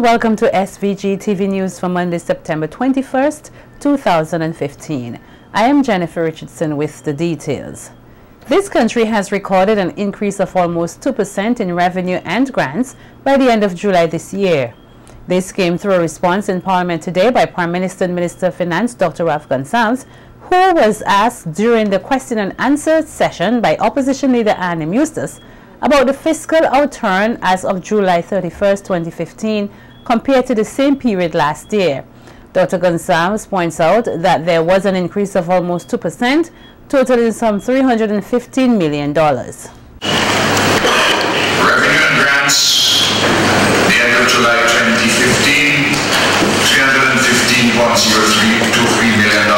Welcome to SVG-TV News for Monday, September 21st, 2015. I am Jennifer Richardson with the details. This country has recorded an increase of almost 2% in revenue and grants by the end of July this year. This came through a response in Parliament today by Prime Minister and Minister of Finance Dr. Ralph Gonsalves, who was asked during the question and answer session by Opposition Leader Annie Eustace about the fiscal outturn as of July 31st, 2015, compared to the same period last year. Dr. Gonsalves points out that there was an increase of almost 2%, totaling some $315 million. Revenue and grants, the end of July 2015, $315.023 million.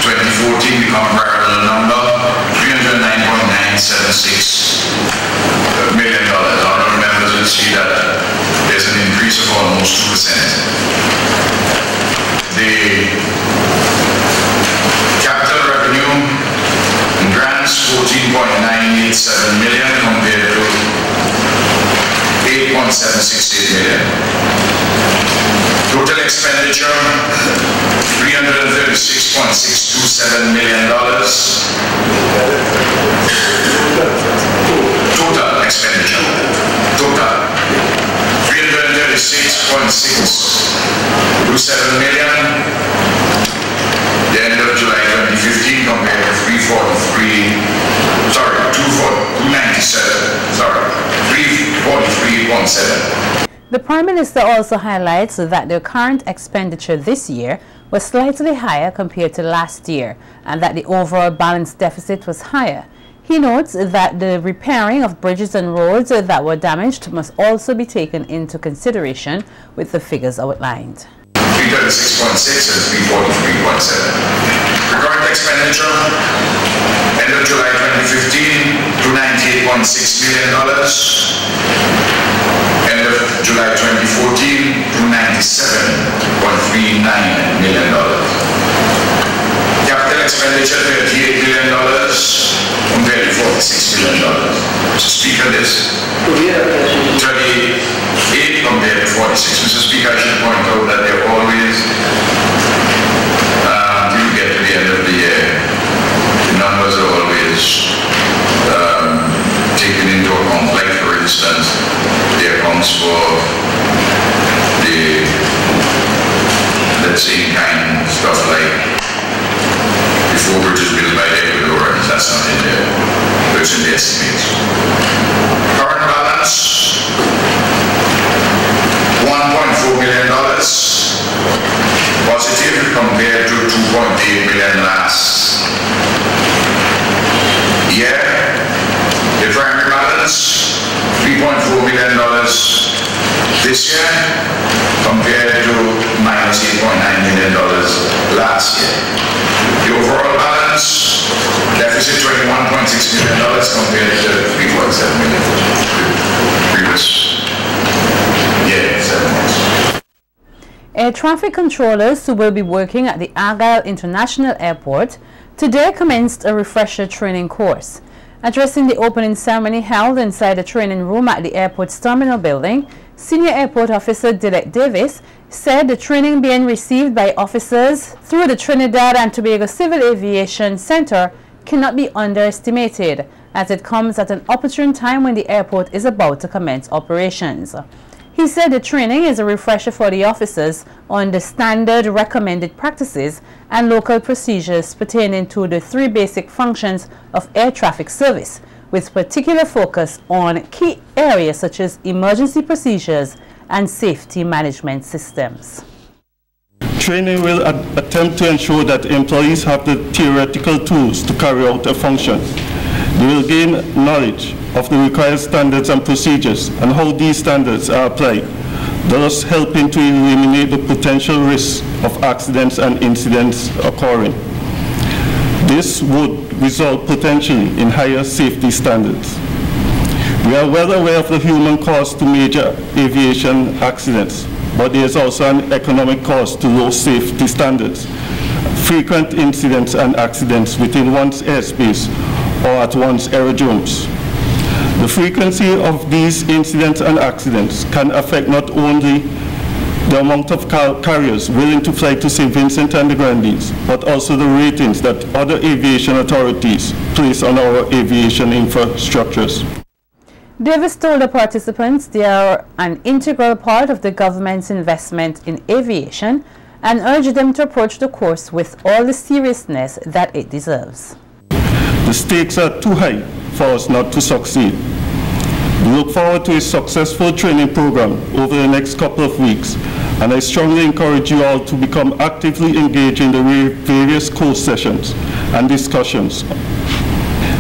2014, the comparable number, $309.976 million. Honorable members will see that there's an increase of almost 2%. The capital revenue and grants, $14.987 million compared to $8.768 million. Total expenditure, $336.627 million. Total expenditure, total, $336.627 million. The end of July 2015 compared to $343.7. The Prime Minister also highlights that the current expenditure this year was slightly higher compared to last year and that the overall balance deficit was higher. He notes that the repairing of bridges and roads that were damaged must also be taken into consideration with the figures outlined. 336.6 and 343.7. Recurrent expenditure, end of July 2015, $298.6 million. End of July 2014, $297.39 million. Capital expenditure, $38 million compared to $46 million. Mr. Speaker, this 38 compared to 46. Mr. Speaker, I should point out that they're always, until you get to the end of the year, the numbers are always taken into account. Like, for instance, the accounts for the, let's say, kind stuff like the 4 bridges built by Ecuador, that's not in there, but it's in the estimates. Current balance, $1.4 million positive compared to $2.8 million last year. The primary balance, $3.4 million this year compared to minus $8.9 million last year. The overall balance, deficit $21.6 million compared to $3.7 million previous year, 7 months. Air traffic controllers who will be working at the Argyle International Airport today commenced a refresher training course. Addressing the opening ceremony held inside the training room at the airport's terminal building, Senior Airport Officer Dilek Davis said the training being received by officers through the Trinidad and Tobago Civil Aviation Center cannot be underestimated, as it comes at an opportune time when the airport is about to commence operations. He said the training is a refresher for the officers on the standard recommended practices and local procedures pertaining to the 3 basic functions of air traffic service, with particular focus on key areas such as emergency procedures and safety management systems. Training will attempt to ensure that employees have the theoretical tools to carry out a function. They will gain knowledge of the required standards and procedures and how these standards are applied, thus helping to eliminate the potential risks of accidents and incidents occurring. This would result potentially in higher safety standards. We are well aware of the human cost to major aviation accidents, but there is also an economic cost to low safety standards, frequent incidents and accidents within one's airspace or at one's aerodromes. The The frequency of these incidents and accidents can affect not only the amount of carriers willing to fly to St. Vincent and the Grenadines, but also the ratings that other aviation authorities place on our aviation infrastructures. Davis told the participants they are an integral part of the government's investment in aviation and urged them to approach the course with all the seriousness that it deserves. The stakes are too high for us not to succeed. We look forward to a successful training program over the next couple of weeks, and I strongly encourage you all to become actively engaged in the various course sessions and discussions.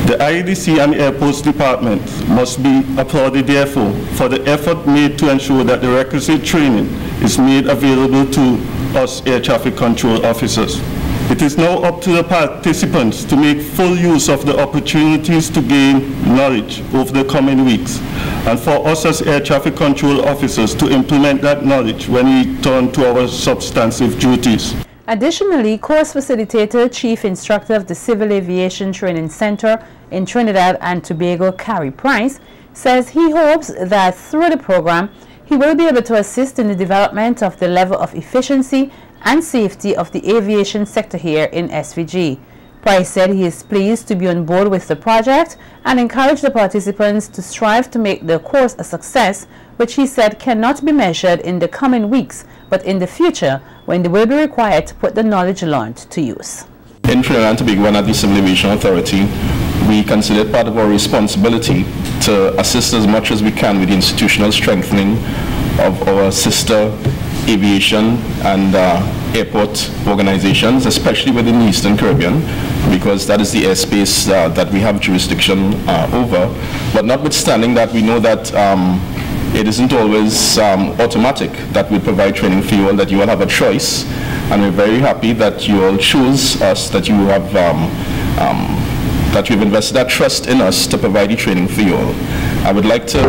The IADC and Airports Department must be applauded, therefore, for the effort made to ensure that the requisite training is made available to us air traffic control officers. It is now up to the participants to make full use of the opportunities to gain knowledge over the coming weeks, and for us as air traffic control officers to implement that knowledge when we turn to our substantive duties. Additionally, course facilitator, Chief Instructor of the Civil Aviation Training Center in Trinidad and Tobago, Carrie Price, says he hopes that through the program, he will be able to assist in the development of the level of efficiency and safety of the aviation sector here in SVG. Price said he is pleased to be on board with the project and encouraged the participants to strive to make the course a success, which he said cannot be measured in the coming weeks, but in the future when they will be required to put the knowledge learned to use. In Trinidad and Tobago and at the Civil Aviation Authority, we consider it part of our responsibility to assist as much as we can with the institutional strengthening of our sister aviation and airport organizations, especially within the Eastern Caribbean, because that is the airspace that we have jurisdiction over. But notwithstanding that, we know that it isn't always automatic that we provide training for you all, that you all have a choice, and we're very happy that you all choose us, that you have that you've invested that trust in us to provide the training for you all. I would like to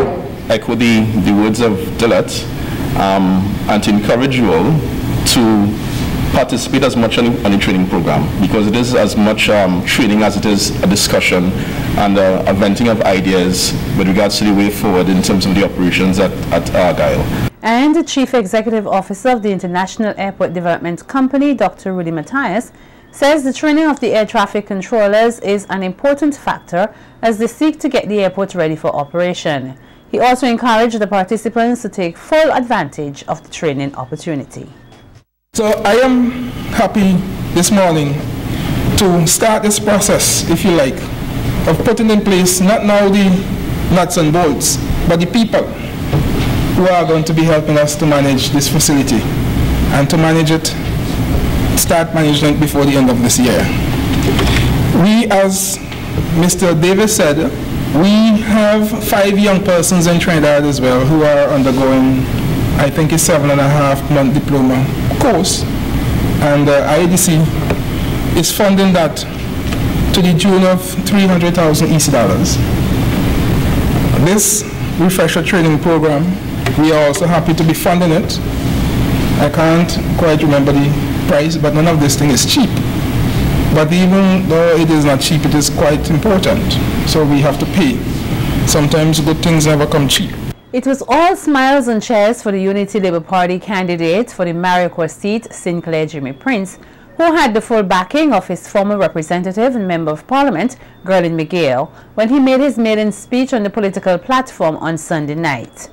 echo the words of Dillet and to encourage you all to participate as much on the training program, because it is as much training as it is a discussion and a venting of ideas with regards to the way forward in terms of the operations at Argyle. And the Chief Executive Officer of the International Airport Development Company, Dr. Rudy Matthias, says the training of the air traffic controllers is an important factor as they seek to get the airport ready for operation. He also encouraged the participants to take full advantage of the training opportunity. So I am happy this morning to start this process, if you like, of putting in place not now the nuts and bolts, but the people who are going to be helping us to manage this facility and to manage it, start management before the end of this year. We, as Mr. Davis said, we have 5 young persons in Trinidad as well who are undergoing, I think, a 7.5-month diploma course, and IADC is funding that to the tune of 300,000 EC dollars. This refresher training program, we are also happy to be funding it. I can't quite remember the price, but none of this thing is cheap. But even though it is not cheap, it is quite important. So we have to pay. Sometimes good things never come cheap. It was all smiles and cheers for the Unity Labour Party candidate for the Maricourt seat, Sinclair Jimmy Prince, who had the full backing of his former representative and Member of Parliament, Gerlin McGill, when he made his maiden speech on the political platform on Sunday night.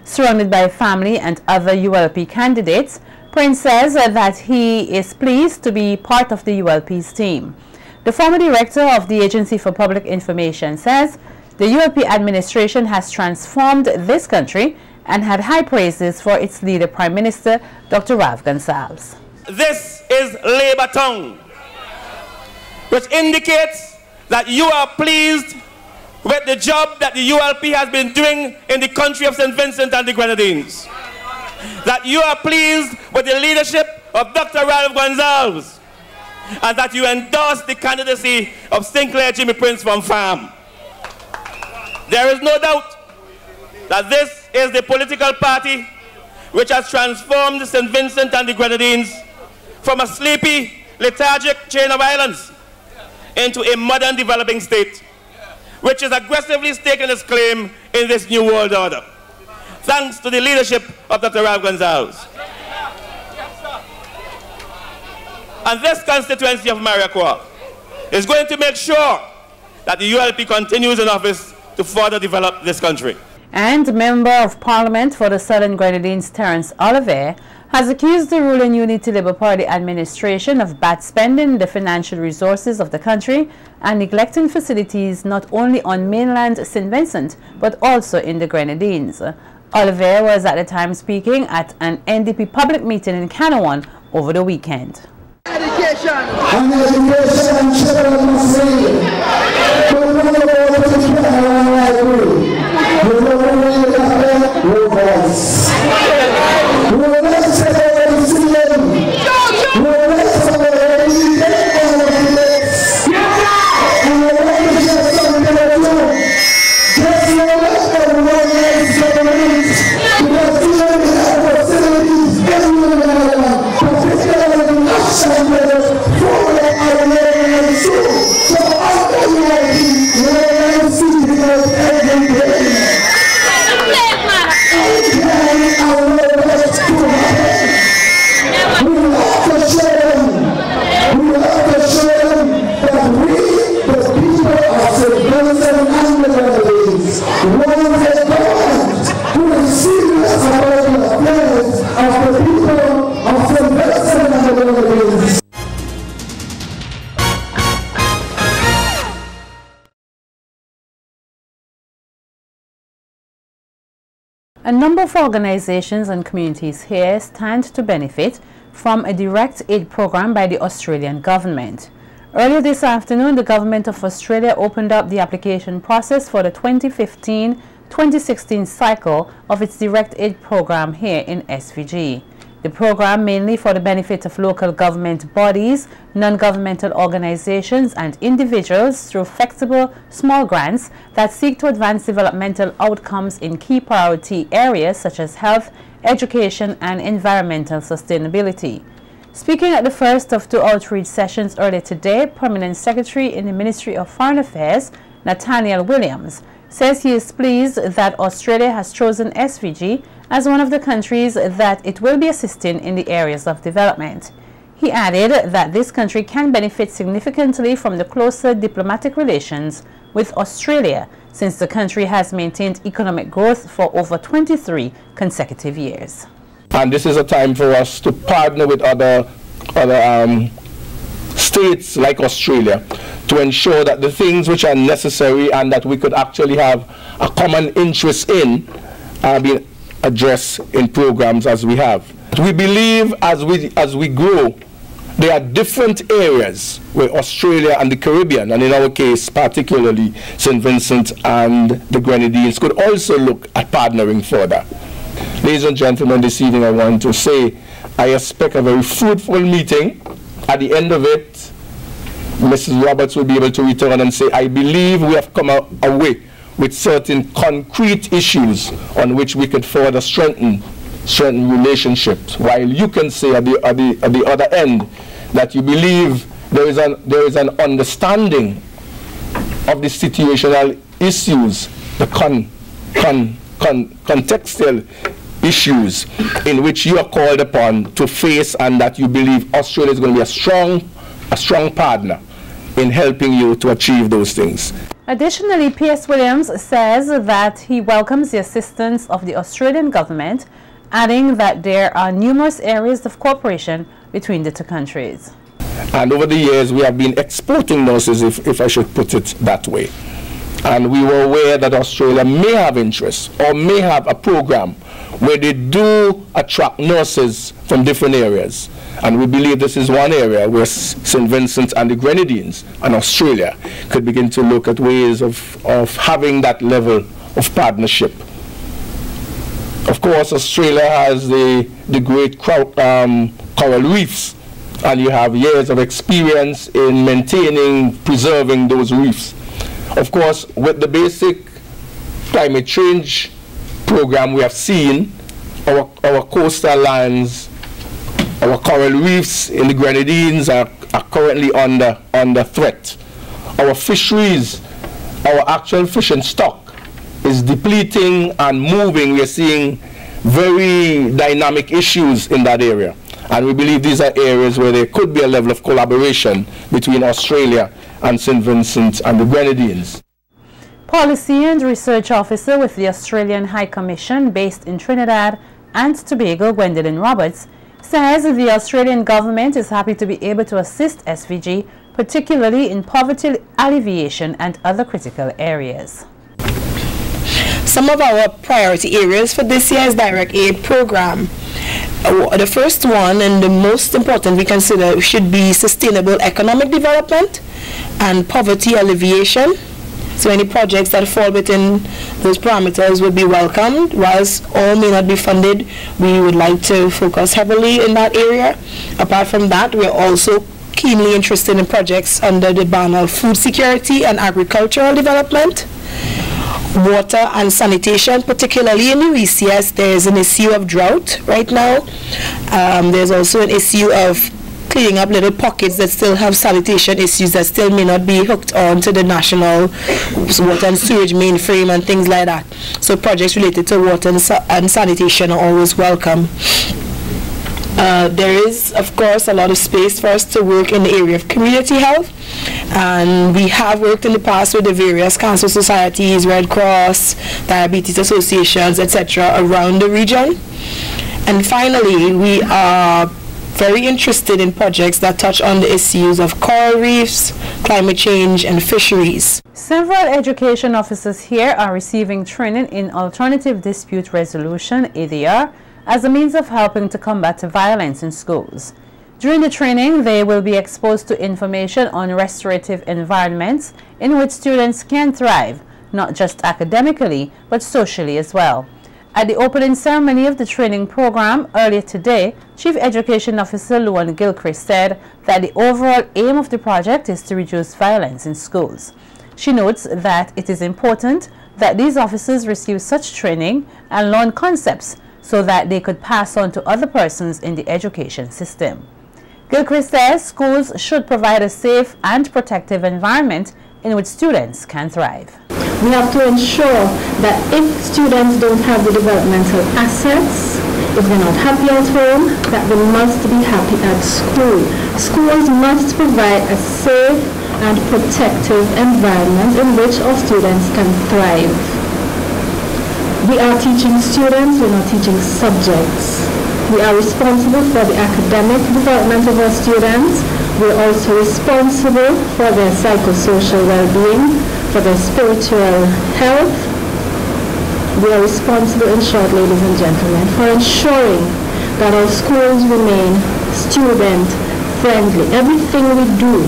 Surrounded by family and other ULP candidates, Prince says that he is pleased to be part of the ULP's team. The former director of the Agency for Public Information says the ULP administration has transformed this country and had high praises for its leader, Prime Minister Dr. Ralph Gonsalves. This is Labour tongue, which indicates that you are pleased with the job that the ULP has been doing in the country of St. Vincent and the Grenadines. That you are pleased with the leadership of Dr. Ralph Gonsalves, and that you endorse the candidacy of Sinclair Jimmy Prince from Farm. There is no doubt that this is the political party which has transformed St. Vincent and the Grenadines from a sleepy, lethargic chain of islands into a modern developing state, which is aggressively staking its claim in this new world order. Thanks to the leadership of Dr. Ralph Gonzalez. And this constituency of Mariquar is going to make sure that the ULP continues in office to further develop this country. And Member of Parliament for the Southern Grenadines, Terrence Oliver, has accused the ruling Unity Labour Party administration of bad spending the financial resources of the country and neglecting facilities not only on mainland St. Vincent but also in the Grenadines. Oliver was at the time speaking at an NDP public meeting in Canawan over the weekend. Education and children must read. A number of organizations and communities here stand to benefit from a direct aid program by the Australian government. Earlier this afternoon, the Government of Australia opened up the application process for the 2015-2016 cycle of its direct aid program here in SVG. The program, mainly for the benefit of local government bodies, non-governmental organizations and individuals through flexible small grants that seek to advance developmental outcomes in key priority areas such as health, education and environmental sustainability. Speaking at the first of two outreach sessions earlier today, Permanent Secretary in the Ministry of Foreign Affairs, Nathaniel Williams, says he is pleased that Australia has chosen SVG as one of the countries that it will be assisting in the areas of development. He added that this country can benefit significantly from the closer diplomatic relations with Australia, since the country has maintained economic growth for over 23 consecutive years. And this is a time for us to partner with other states like Australia to ensure that the things which are necessary and that we could actually have a common interest in are being addressed in programs as we have. We believe as we grow, there are different areas where Australia and the Caribbean, and in our case particularly St. Vincent and the Grenadines, could also look at partnering further. Ladies and gentlemen, this evening I want to say I expect a very fruitful meeting. At the end of it, Mrs. Roberts will be able to return and say, I believe we have come away with certain concrete issues on which we could further strengthen relationships, while you can say at the other end that you believe there is an understanding of the situational issues, the contextual issues in which you are called upon to face, and that you believe Australia is going to be a strong partner in helping you to achieve those things. Additionally, P.S. Williams says that he welcomes the assistance of the Australian government, adding that there are numerous areas of cooperation between the two countries. And over the years, we have been exporting nurses, if I should put it that way. And we were aware that Australia may have interest or may have a program where they do attract nurses from different areas. And we believe this is one area where St. Vincent and the Grenadines and Australia could begin to look at ways of having that level of partnership. Of course, Australia has the great coral reefs, and you have years of experience in maintaining, preserving those reefs. Of course, with the basic climate change program we have seen, our coastal lands, our coral reefs in the Grenadines are currently under threat. Our fisheries our actual fishing stock is depleting and moving. We are seeing very dynamic issues in that area. And we believe these are areas where there could be a level of collaboration between Australia and St. Vincent and the Grenadines. Policy and Research Officer with the Australian High Commission based in Trinidad and Tobago, Gwendolyn Roberts, says the Australian government is happy to be able to assist SVG, particularly in poverty alleviation and other critical areas. Some of our priority areas for this year's direct aid program. The first one and the most important we consider should be sustainable economic development and poverty alleviation. So any projects that fall within those parameters would be welcomed. Whilst all may not be funded, we would like to focus heavily in that area. Apart from that, we are also keenly interested in projects under the banner of food security and agricultural development. Water and sanitation, particularly in the ECS, there is an issue of drought right now. There's also an issue of cleaning up little pockets that still have sanitation issues that still may not be hooked on to the national water and sewage mainframe and things like that. So projects related to water and sanitation are always welcome. There is, of course, a lot of space for us to work in the area of community health, and we have worked in the past with the various cancer societies, Red Cross, diabetes associations, etc. around the region. And finally, we are very interested in projects that touch on the issues of coral reefs, climate change, and fisheries. Several education officers here are receiving training in alternative dispute resolution, ADR, as a means of helping to combat violence in schools. During the training, they will be exposed to information on restorative environments in which students can thrive, not just academically, but socially as well. At the opening ceremony of the training program earlier today, Chief Education Officer Luan Gilchrist said that the overall aim of the project is to reduce violence in schools. She notes that it is important that these officers receive such training and learn concepts so that they could pass on to other persons in the education system. Gilchrist says schools should provide a safe and protective environment in which students can thrive. We have to ensure that if students don't have the developmental assets, if they're not happy at home, that they must be happy at school. Schools must provide a safe and protective environment in which our students can thrive. We are teaching students, we're not teaching subjects. We are responsible for the academic development of our students. We're also responsible for their psychosocial well-being, for their spiritual health. We are responsible, in short, ladies and gentlemen, for ensuring that our schools remain student-friendly. Everything we do,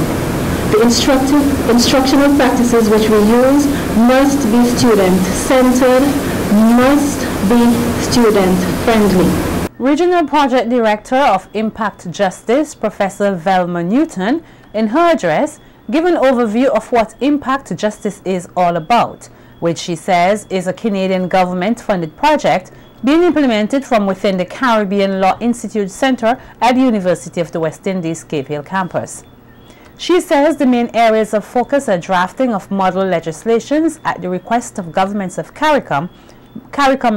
the instructional practices which we use must be student-centered, must be student-friendly. Regional Project Director of Impact Justice, Professor Velma Newton, in her address, gave an overview of what Impact Justice is all about, which she says is a Canadian government-funded project being implemented from within the Caribbean Law Institute Center at the University of the West Indies Cave Hill campus. She says the main areas of focus are drafting of model legislations at the request of governments of CARICOM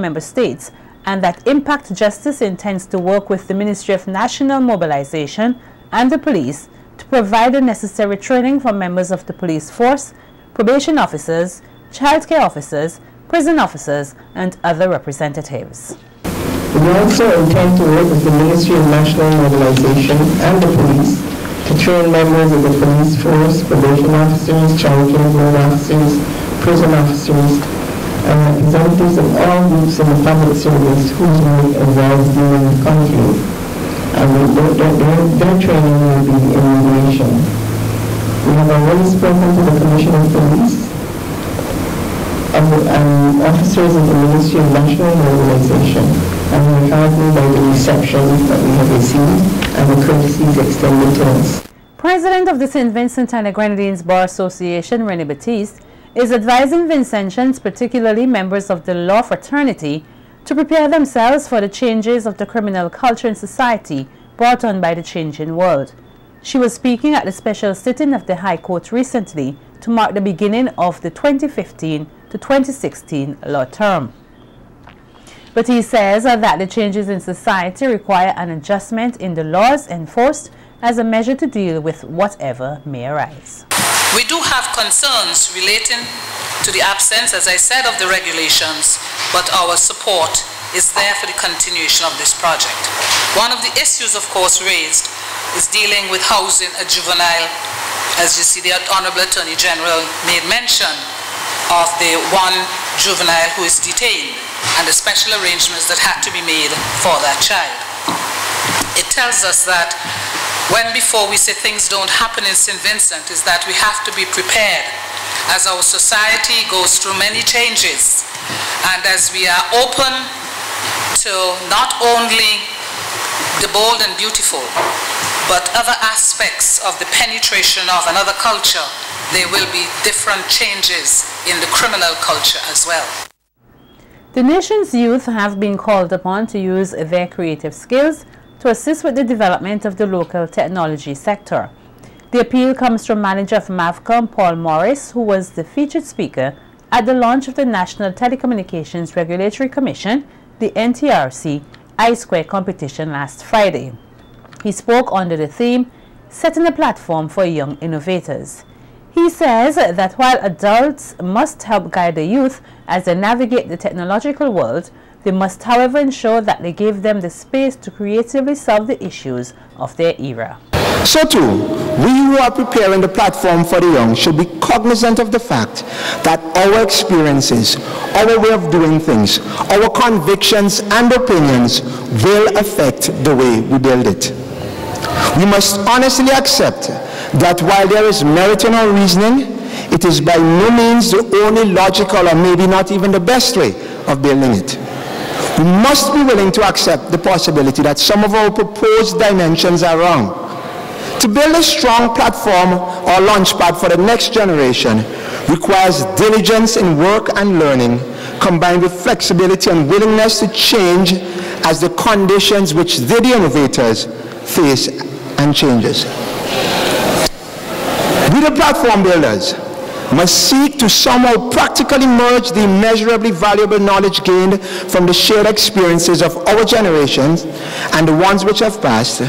member states, and that Impact Justice intends to work with the Ministry of National Mobilization and the police to provide the necessary training for members of the police force, probation officers, childcare officers, prison officers, and other representatives. We also intend to work with the Ministry of National Mobilization and the police to train members of the police force, probation officers, childcare board officers, prison officers, and representatives of all groups in the public service whose work involves dealing with conflict. And their training will be in mediation. We have already spoken to the Commissioner of Police and officers of the Ministry of National Mobilization, and we are heartened by the reception that we have received and the courtesies extended to us. President of the St. Vincent and the Grenadines Bar Association, Renee Batiste, is advising Vincentians, particularly members of the law fraternity, to prepare themselves for the changes of the criminal culture in society brought on by the changing world. She was speaking at the special sitting of the High Court recently to mark the beginning of the 2015 to 2016 law term. But he says that the changes in society require an adjustment in the laws enforced as a measure to deal with whatever may arise. We do have concerns relating to the absence, as I said, of the regulations, but our support is there for the continuation of this project. One of the issues, of course, raised is dealing with housing a juvenile. As you see, the Honorable Attorney General made mention of the one juvenile who is detained and the special arrangements that had to be made for that child. It tells us that when before we say things don't happen in St. Vincent, is that we have to be prepared as our society goes through many changes, and as we are open to not only the bold and beautiful, but other aspects of the penetration of another culture, there will be different changes in the criminal culture as well. The nation's youth have been called upon to use their creative skills to assist with the development of the local technology sector. The appeal comes from manager of MAVCOM, Paul Morris, who was the featured speaker at the launch of the National Telecommunications Regulatory Commission, the NTRC, I-Square competition last Friday. He spoke under the theme, Setting a Platform for Young Innovators. He says that while adults must help guide the youth as they navigate the technological world, they must, however, ensure that they give them the space to creatively solve the issues of their era. So too, we who are preparing the platform for the young should be cognizant of the fact that our experiences, our way of doing things, our convictions and opinions will affect the way we build it. We must honestly accept that while there is merit in our reasoning, it is by no means the only logical or maybe not even the best way of building it. We must be willing to accept the possibility that some of our proposed dimensions are wrong. To build a strong platform or launchpad for the next generation requires diligence in work and learning, combined with flexibility and willingness to change as the conditions which the innovators face and changes. We, the platform builders, must seek to somehow practically merge the immeasurably valuable knowledge gained from the shared experiences of our generations and the ones which have passed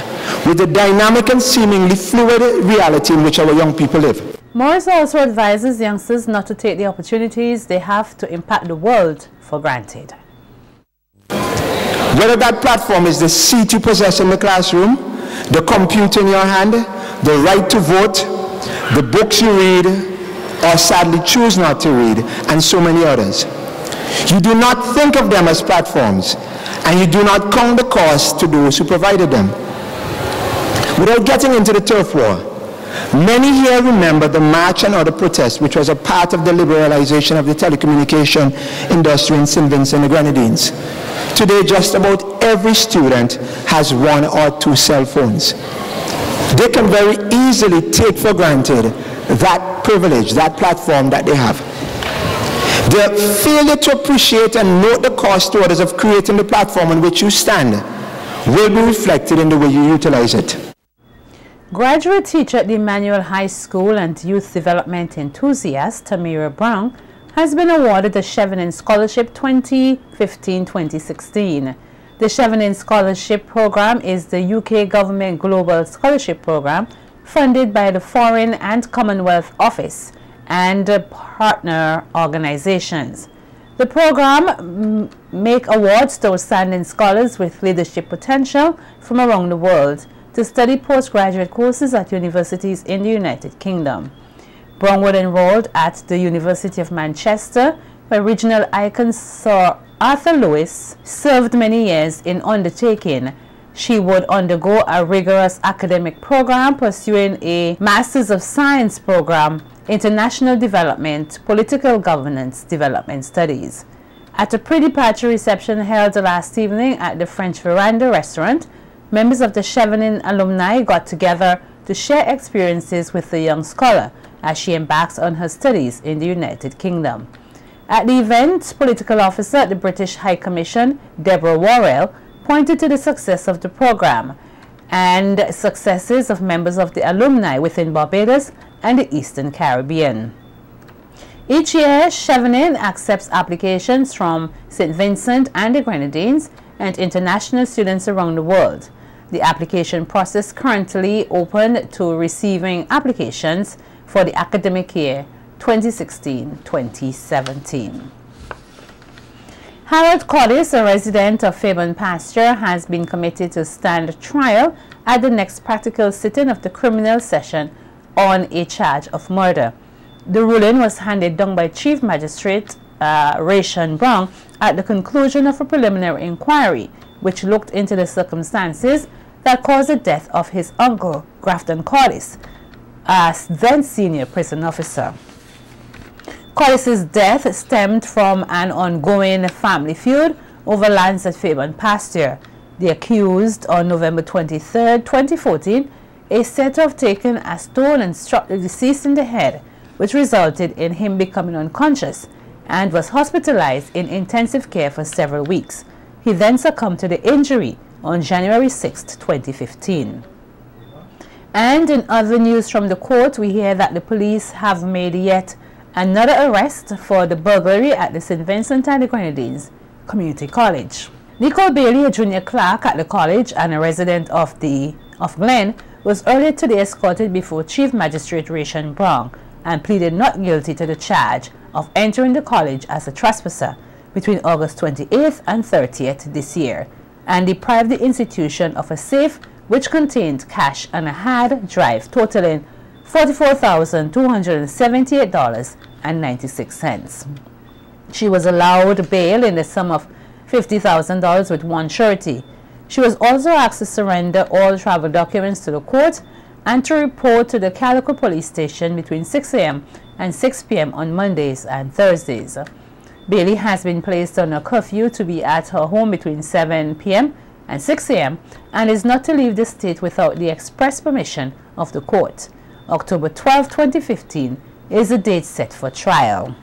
with the dynamic and seemingly fluid reality in which our young people live. Morris also advises youngsters not to take the opportunities they have to impact the world for granted. Whether that platform is the seat you possess in the classroom, the computer in your hand, the right to vote, the books you read, or sadly choose not to read, and so many others. You do not think of them as platforms, and you do not count the cost to those who provided them. Without getting into the turf war, many here remember the march and other protests which was a part of the liberalization of the telecommunication industry in St. Vincent and the Grenadines. Today, just about every student has one or two cell phones. They can very easily take for granted that privilege, that platform that they have. Their failure to appreciate and note the cost to others of creating the platform on which you stand will be reflected in the way you utilize it. Graduate teacher at the Emmanuel High School and youth development enthusiast Amira Brown has been awarded the Chevening Scholarship 2015-2016. The Chevening Scholarship Program is the UK Government Global Scholarship Program funded by the Foreign and Commonwealth Office and partner organizations. The program make awards to outstanding scholars with leadership potential from around the world to study postgraduate courses at universities in the United Kingdom. Brown was enrolled at the University of Manchester, where regional icon Sir Arthur Lewis served many years in undertaking. She would undergo a rigorous academic program pursuing a Masters of Science program, International Development, Political Governance, Development Studies. At a pre-departure reception held last evening at the French Veranda restaurant, members of the Chevening alumni got together to share experiences with the young scholar as she embarks on her studies in the United Kingdom. At the event, political officer at the British High Commission, Deborah Worrell, pointed to the success of the program and successes of members of the alumni within Barbados and the Eastern Caribbean. Each year, Chevening accepts applications from St. Vincent and the Grenadines and international students around the world. The application process currently open to receiving applications for the academic year 2016-2017. Harold Codis, a resident of Fairburn Pasture, has been committed to stand trial at the next practical sitting of the criminal session on a charge of murder. The ruling was handed down by Chief Magistrate Amira Brown at the conclusion of a preliminary inquiry, which looked into the circumstances that caused the death of his uncle, Grafton Codis, a then senior prison officer. Codis's death stemmed from an ongoing family feud over lands at Fairburn Pasture. The accused, on November 23, 2014, is said to have taken a stone and struck the deceased in the head, which resulted in him becoming unconscious and was hospitalized in intensive care for several weeks. He then succumbed to the injury on January 6, 2015. And in other news from the court, we hear that the police have made yet another arrest for the burglary at the St. Vincent and the Grenadines Community College. Nicole Bailey, a junior clerk at the college and a resident of Glen, was earlier today escorted before Chief Magistrate Amira Brown and pleaded not guilty to the charge of entering the college as a trespasser between August 28th and 30th this year and deprived the institution of a safe which contained cash and a hard drive totaling $44,278.96. She was allowed bail in the sum of $50,000 with one surety. She was also asked to surrender all travel documents to the court and to report to the Calico police station between 6 a.m. and 6 p.m. on Mondays and Thursdays. Bailey has been placed on a curfew to be at her home between 7 p.m. and 6 a.m. and is not to leave the state without the express permission of the court. October 12, 2015 is the date set for trial.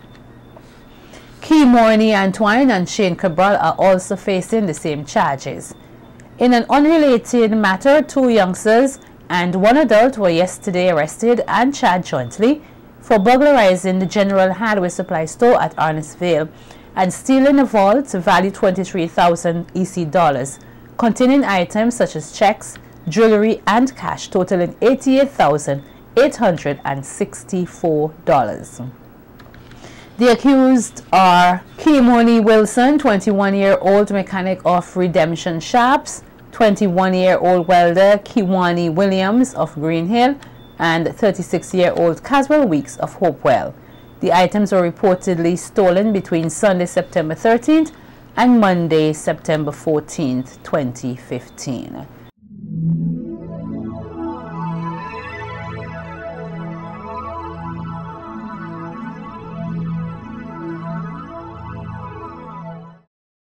Key Morney Antoine and Shane Cabral are also facing the same charges. In an unrelated matter, 2 youngsters and 1 adult were yesterday arrested and charged jointly for burglarizing the General Hardware Supply store at Arnesville and stealing a vault valued 23,000 EC dollars, containing items such as checks, jewelry, and cash totaling $88,864. The accused are Kimoni Wilson, 21-year-old mechanic of Redemption Shops, 21-year-old welder Kiwani Williams of Green Hill, and 36-year-old Caswell Weeks of Hopewell. The items were reportedly stolen between Sunday, September 13th and Monday, September 14th, 2015.